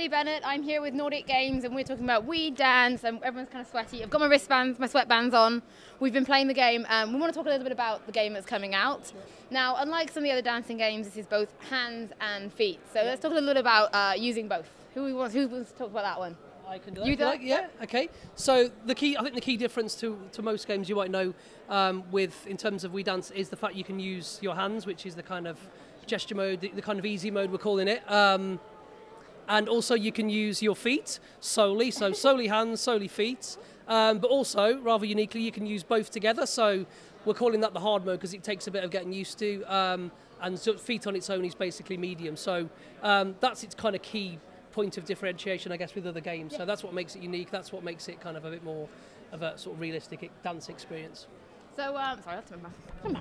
Hollie Bennett. I'm here with Nordic Games and we're talking about Wii Dance and everyone's kind of sweaty. I've got my wristbands, my sweatbands on. We've been playing the game and we want to talk a little bit about the game that's coming out. Now, unlike some of the other dancing games, this is both hands and feet. So let's talk a little bit about using both. Who wants to talk about that one? I can do that. You do that? Yeah, okay. So I think the key difference to most games you might know in terms of Wii Dance is the fact you can use your hands, which is the kind of gesture mode, the kind of easy mode we're calling it. And also you can use your feet solely, so solely hands, solely feet. But also, rather uniquely, you can use both together. So we're calling that the hard mode because it takes a bit of getting used to. And so feet on its own is basically medium. So that's its kind of key point of differentiation, I guess, with other games. Yeah. So that's what makes it unique. That's what makes it kind of a bit more of a sort of realistic dance experience. So, sorry, that's my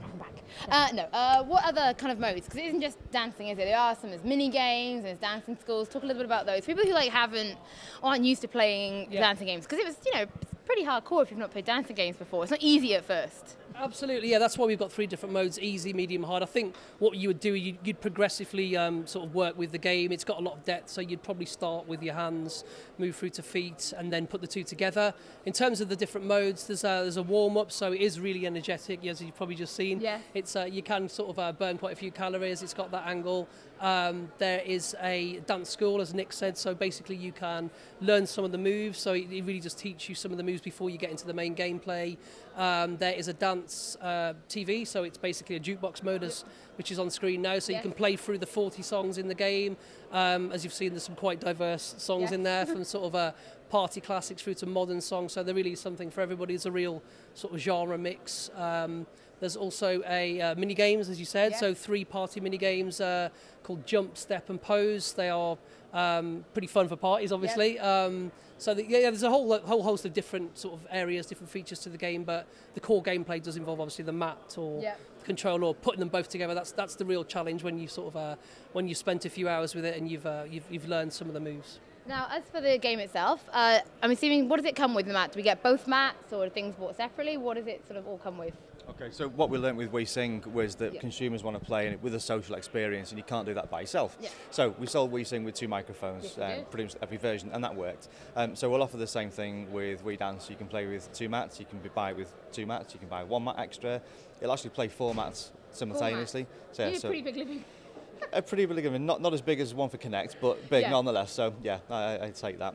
back. What other kind of modes? Because it isn't just dancing, is it? There are some, there's mini games, there's dancing schools. Talk a little bit about those. People who aren't used to playing dancing games, because it was, it's pretty hardcore if you've not played dancing games before. It's not easy at first. Absolutely, yeah. That's why we've got 3 different modes: easy, medium, hard. I think what you would do, you'd progressively sort of work with the game. It's got a lot of depth, so you'd probably start with your hands, move through to feet, and then put the 2 together. In terms of the different modes, there's a warm up, so it is really energetic, as you've probably just seen. Yeah. It's you can sort of burn quite a few calories. It's got that angle. There is a dance school, as Nick said, so basically you can learn some of the moves, so it really just teaches you some of the moves before you get into the main gameplay. There is a dance TV, so it's basically a jukebox mode, which is on screen now, so you can play through the 40 songs in the game. As you've seen, there's some quite diverse songs in there, from sort of party classics through to modern songs, so there really is something for everybody. It's a real sort of genre mix. There's also a mini games, as you said, so 3 party mini games called Jump, Step and Pose. They are pretty fun for parties, obviously. So there's a whole host of different sort of areas, different features to the game, but the core gameplay does involve obviously the mat or control, or putting them both together. That's the real challenge when you sort of when you spent a few hours with it and you've learned some of the moves. Now, as for the game itself, I'm assuming, what does it come with, the mat? Do we get both mats, or are things bought separately? What does it sort of all come with? Okay, so what we learned with WeSing was that consumers want to play in it with a social experience, and you can't do that by yourself. Yeah. So we sold WeSing with 2 microphones, pretty much every version, and that worked. So we'll offer the same thing with Wii Dance. You can play with 2 mats, you can buy with 2 mats, you can buy 1 mat extra. It'll actually play 4 mats simultaneously. 4 mats. So pretty big living. A pretty big living, not as big as one for Connect, but big nonetheless. So yeah, I'd take that.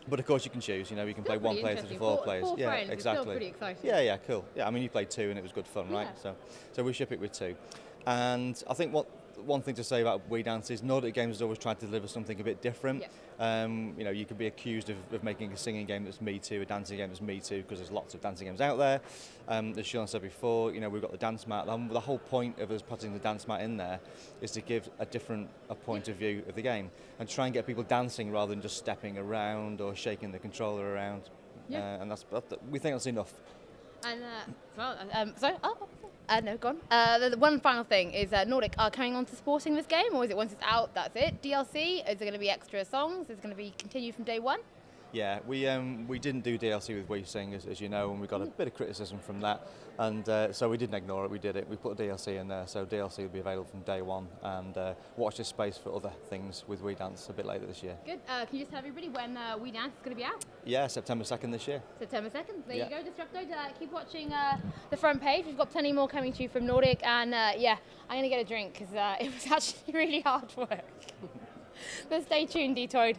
But of course you can choose, you can play 1 player to 4 players. Four yeah, friends. exactly. It's still pretty exciting. Yeah, cool. Yeah, I mean you played 2 and it was good fun, right? So we ship it with 2. And I think one thing to say about Wii Dance is Nordic Games has always tried to deliver something a bit different. Yeah. You could be accused of making a singing game that's Me Too, a dancing game that's Me Too, because there's lots of dancing games out there. As Sean said before, we've got the dance mat. The whole point of us putting the dance mat in there is to give a different point of view of the game and try and get people dancing rather than just stepping around or shaking the controller around. Yeah. And we think that's enough. And sorry. No, go on. The one final thing is Nordic are coming on to supporting this game, or is it once it's out, that's it? DLC? Is there going to be extra songs? Is it going to be continued from day one? Yeah, we didn't do DLC with WeSing, as you know, and we got a bit of criticism from that, and so we didn't ignore it, we did it. We put a DLC in there, so DLC will be available from day one, and watch this space for other things with Wii Dance a bit later this year. Good. Can you just tell everybody when Wii Dance is going to be out? Yeah, September 2nd this year. September 2nd, there you go, Destructoid. Keep watching the front page. We've got plenty more coming to you from Nordic, and I'm going to get a drink, because it was actually really hard work. But stay tuned, Detroit.